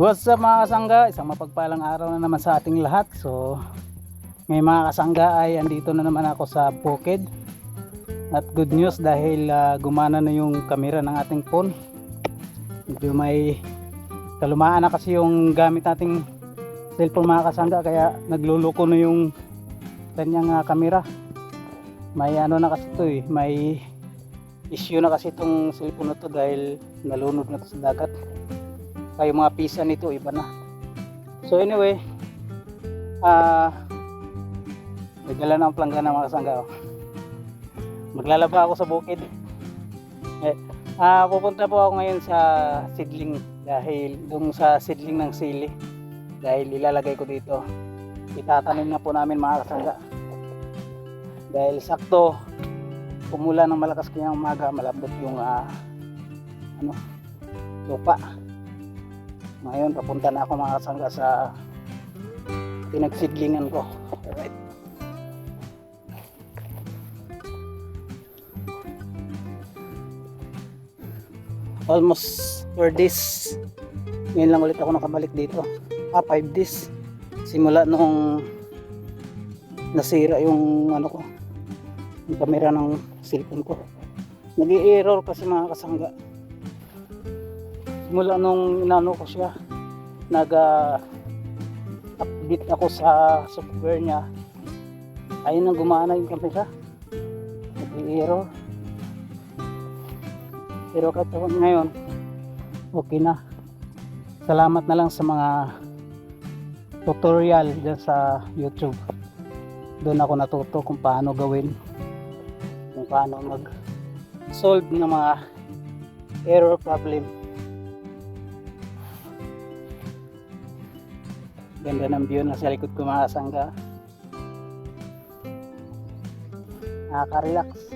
What's up mga kasangga? Isang mapagpalang araw na naman sa ating lahat. So ngayon mga kasangga ay andito na naman ako sa bukid. At good news dahil gumana na yung camera ng ating phone. Medyo may kalumaan na kasi yung gamit nating cellphone mga kasangga, kaya nagluluko na yung kanyang camera. May ano na kasi ito may issue na kasi itong cellphone na to dahil nalunod na to sa dagat. Kaya yung mga pisa nito iba na. So anyway, nagdala na ang planggana mga kasangga. Maglalaba ako sa bukid. Pupunta po ako ngayon sa seedling, dahil doon sa seedling ng sili, dahil ilalagay ko dito. Itatanim na po namin mga kasangga. Dahil sakto pumula ng malakas kanyang umaga, malambot yung lupa. Ngayon papunta na ako mga kasangga sa pinagsidlingan ko. Alright. Almost 4 days. Ngayon lang ulit ako nakabalik dito. 5 days. Simula nung nasira yung yung camera ng cellphone ko. Nag-i-error kasi mga kasangga. Simula nung inano ko siya, nag-update ako sa software niya, ayun nang gumana yung camera. Nag-i-error. Pero kahit ngayon okay na. Salamat na lang sa mga tutorial dyan sa YouTube. Doon ako natuto kung paano gawin, kung paano mag-solve ng mga error problem. Ganda ng view na sa likod ko mga kasangga. Nakaka-relax.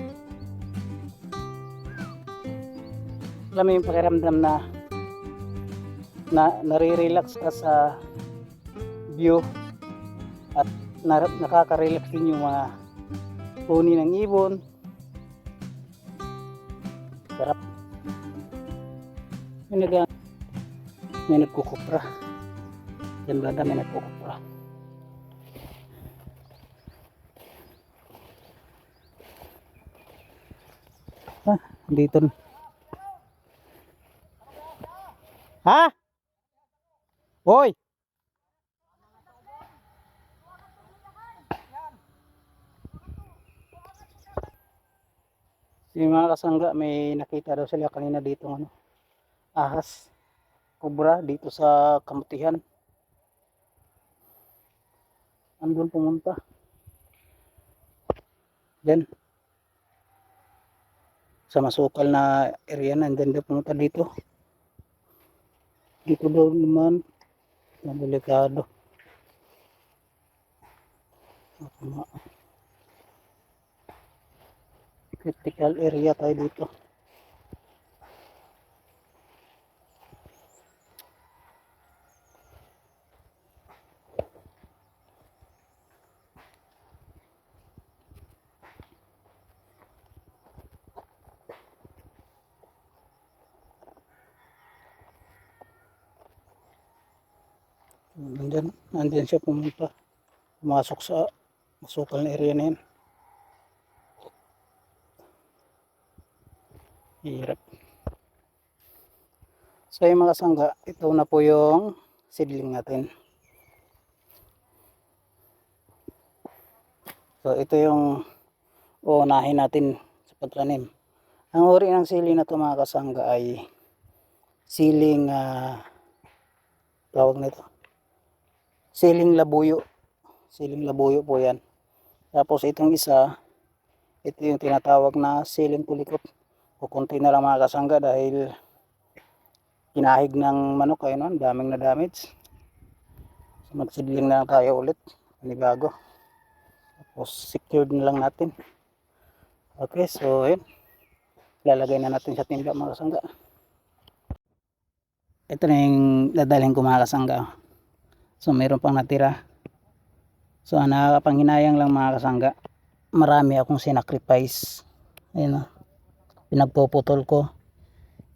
Alam mo yung pakiramdam na nare-relax ka sa view, at nakaka-relax din yung mga huni ng ibon. Sarap. May nagkukupra. Yan ba may nagkukupra. Dito na. Ha? Hoy! Yung mga kasangga, may nakita daw sila kanina dito ahas, kubra dito sa kamutihan. Andun pumunta. Then sa masukal na area na, and then pumunta dito. Dito daw naman delikado. Critical area tayo dito. Nandyan siya pumunta. Pumasok sa masukal na area na yan. Hirap. So yung mga kasangga, ito na po yung seedling natin. So ito yung uunahin natin sa pagtanim. Ang uri ng sili na ito mga kasangga ay siling tawag nito, siling labuyo. Siling labuyo po yan. Tapos itong isa, ito yung tinatawag na siling kulikot. Kukunti na lang mga kasangga dahil kinahig ng manok ay daming na damage. So magsidling na lang tayo ulit, panibago. Tapos secured na lang natin. Okay, so yun, lalagay na natin sa timba mga kasangga. Ito na yung dadalhin ko mga kasangga. So mayroon pang natira. So nakakapanghinayang lang mga kasangga, marami akong sinacrifice. Ayun pinagpuputol ko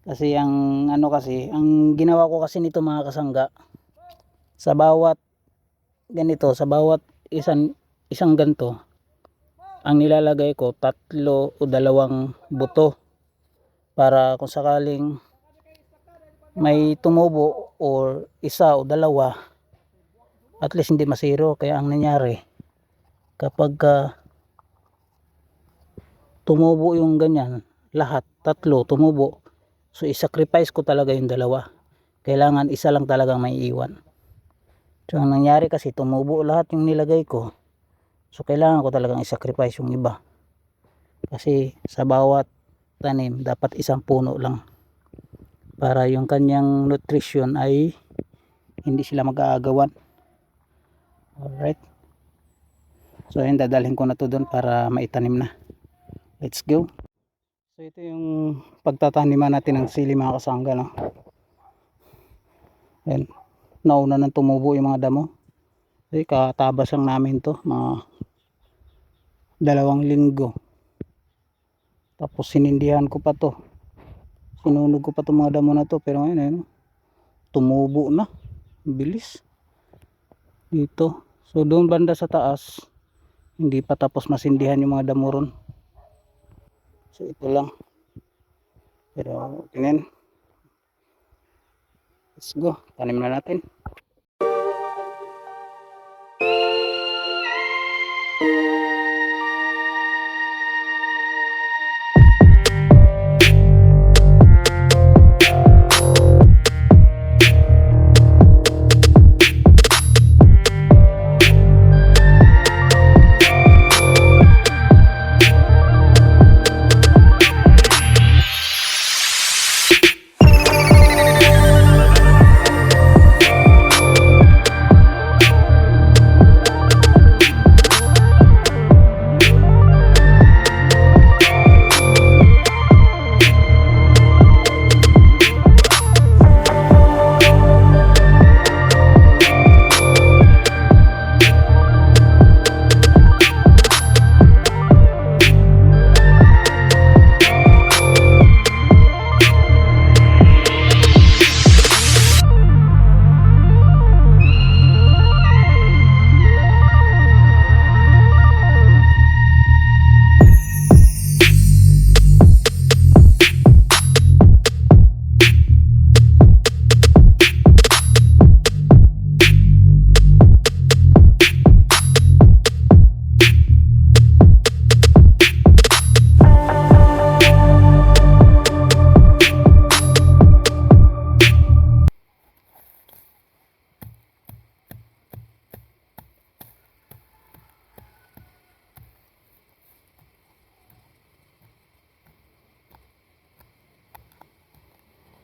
Kasi ang ano kasi, ang ginawa ko kasi nito mga kasangga, sa bawat ganito, sa bawat isang ganto, ang nilalagay ko tatlo o dalawang buto para kung sakaling may tumubo or isa o dalawa, at least hindi masiro. Kaya ang nangyari, kapag tumubo yung ganyan, lahat tatlo tumubo, so isacrifice ko talaga yung dalawa. Kailangan isa lang talagang may iwan. So ang nangyari kasi, tumubo lahat yung nilagay ko, so kailangan ko talagang isacrifice yung iba. Kasi sa bawat tanim dapat isang puno lang, para yung kanyang nutrition ay hindi sila mag-aagawan. Alright, so yun, dadalhin ko na to doon para maitanim na. Let's go. So ito yung pagtataniman natin ng sili mga kasangga, no? Ayan, nauna nang tumubo yung mga damo. Ay, katabas lang namin to, mga 2 linggo. Tapos sinindihan ko pa to, sinunog ko pa to mga damo na to, pero ngayon ayun, tumubo na, bilis dito. So doon banda sa taas, hindi pa tapos masindihan yung mga damo ron. So ito lang, pero tingnan, let's go, tanim na natin.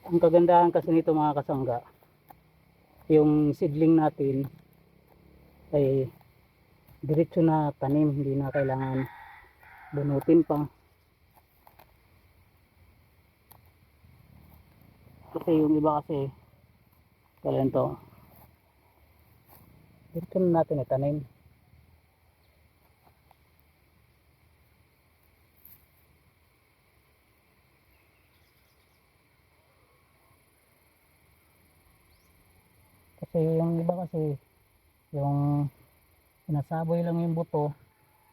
Ang kagandahan kasi nito mga kasangga, yung seedling natin ay diretso na tanim, hindi na kailangan bunutin pa. Kasi yung iba kasi, kaya ito, diretso na natin itanim. Kasi yung iba kasi, yung sinasaboy lang yung buto,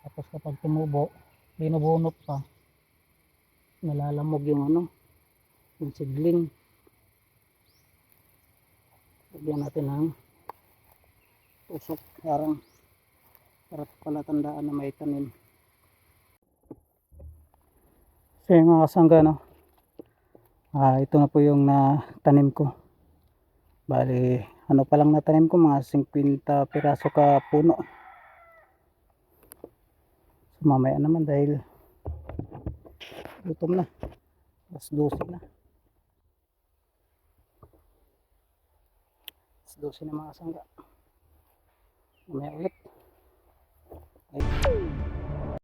tapos kapag tumubo, binubunot pa, nalalamog yung ano, yung seedling. Lagyan natin ng tusok, parang para palatandaan na may tanim. So yung mga kasangga, no, ito na po yung tanim ko. Bali, ano pa lang natanim ko, mga 50 piraso ka puno. So mamaya naman, dahil gutom na, mas 12 na, 12 na mga kasangga. Mamaya ulit. Okay.